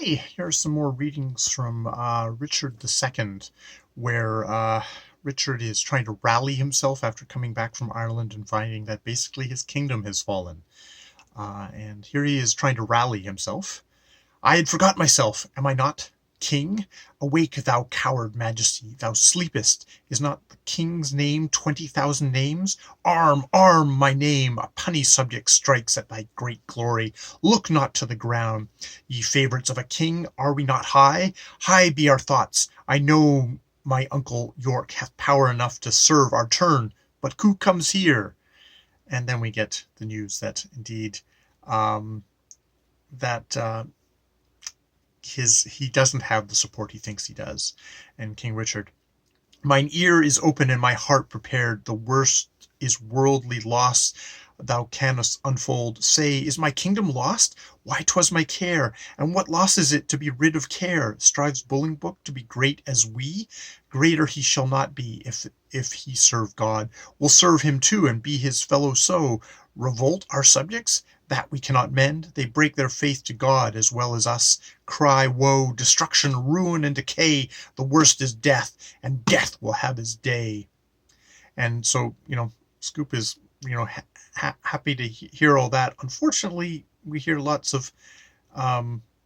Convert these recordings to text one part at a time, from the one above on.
Hey, here are some more readings from Rchrd II, where Richard is trying to rally himself after coming back from Ireland and finding that basically his kingdom has fallen. And here he is trying to rally himself. I had forgot myself, am I not? King, awake, thou coward majesty, thou sleepest. Is not the king's name 20,000 names? Arm, arm, my name, a punny subject strikes at thy great glory. Look not to the ground. Ye favourites of a king, are we not high? High be our thoughts. I know my uncle York hath power enough to serve our turn, but who comes here? And then we get the news that indeed um, that he doesn't have the support he thinks he does. And King Richard, mine ear is open and my heart prepared. The worst is worldly loss thou canst unfold. Say, is my kingdom lost? Why, 'twas my care. And what loss is it to be rid of care? Strives Bolingbroke to be great as we? Greater he shall not be if he serve God. We'll serve him too and be his fellow so. Revolt our subjects? That we cannot mend. They break their faith to God as well as us. Cry woe, destruction, ruin, and decay. The worst is death, and death will have his day. And so, Scoop is, happy to hear all that. Unfortunately, we hear lots of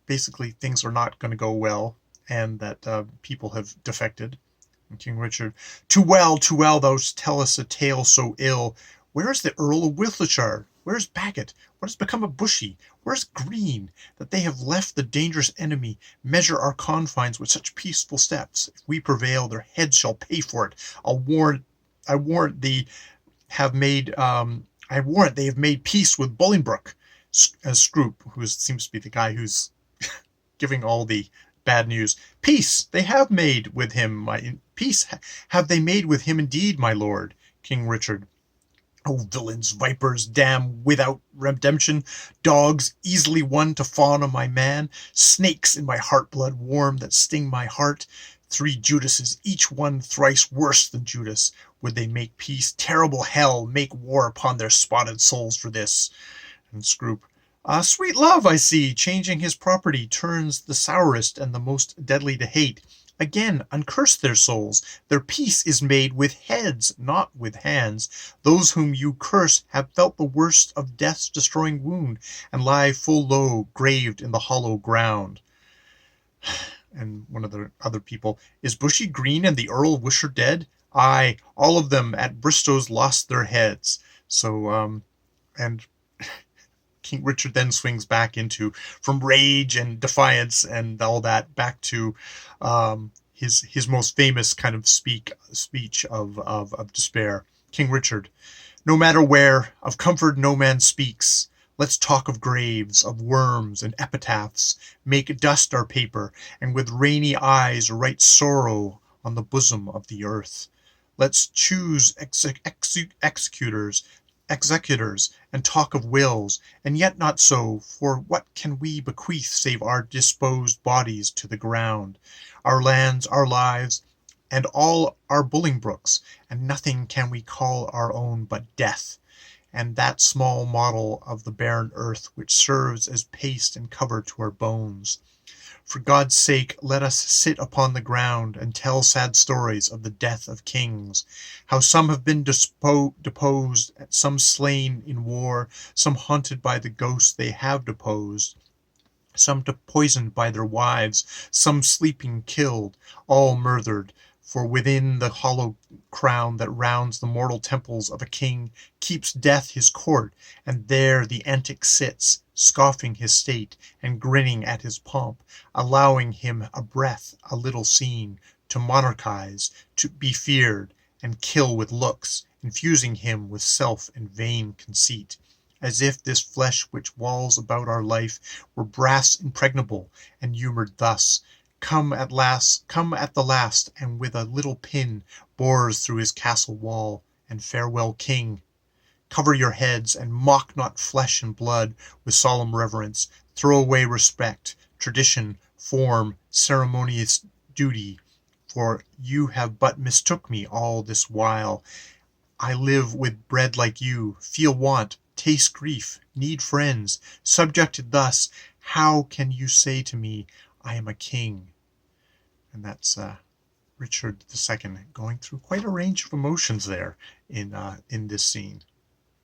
basically things are not going to go well, and that people have defected. And King Richard, too well, thou tellest a tale so ill. Where is the Earl of Wiltshire? Where's Bagot? What has become of Bushy? Where's Green? That they have left the dangerous enemy measure our confines with such peaceful steps. If we prevail, their heads shall pay for it. I warrant they have made peace with Bolingbroke. Scroop, who seems to be the guy who's giving all the bad news. Peace they have made with him. Peace have they made with him indeed, my lord. King Richard, oh, villains, vipers, damn without redemption, dogs easily won to fawn on my man, snakes in my heart blood warm that sting my heart, 3 Judases, each one thrice worse than Judas. Would they make peace? Terrible hell, make war upon their spotted souls for this. And Scroop, sweet love, I see, changing his property, turns the sourest and the most deadly to hate. Again, uncurse their souls. Their peace is made with heads, not with hands. Those whom you curse have felt the worst of death's destroying wound, and lie full low, graved in the hollow ground. And one of the other people, is Bushy Green and the Earl of Wiltshire dead? Aye, all of them at Bristow's lost their heads. So, and King Richard then swings back into, from rage and defiance and all that, back to his most famous kind of speech of despair. King Richard, no matter where, of comfort no man speaks. Let's talk of graves, of worms and epitaphs, make dust our paper, and with rainy eyes write sorrow on the bosom of the earth. Let's choose executors, and talk of wills, and yet not so, for what can we bequeath save our disposed bodies to the ground, our lands, our lives, and all our Bolingbroke's, and nothing can we call our own but death, and that small model of the barren earth which serves as paste and cover to our bones. For God's sake, let us sit upon the ground and tell sad stories of the death of kings, how some have been deposed, some slain in war, some haunted by the ghosts they have deposed, some poisoned by their wives, some sleeping killed, all murdered. For within the hollow crown that rounds the mortal temples of a king keeps death his court, and there the antic sits, scoffing his state, and grinning at his pomp, allowing him a breath, a little seen, to monarchize, to be feared, and kill with looks, infusing him with self and vain conceit, as if this flesh which walls about our life were brass impregnable, and humoured thus. Come at the last, and with a little pin bores through his castle wall, and farewell, king. Cover your heads, and mock not flesh and blood with solemn reverence. Throw away respect, tradition, form, ceremonious duty, for you have but mistook me all this while. I live with bread like you, feel want, taste grief, need friends, subjected thus. How can you say to me, I am a king? And that's Rchrd II going through quite a range of emotions there in this scene.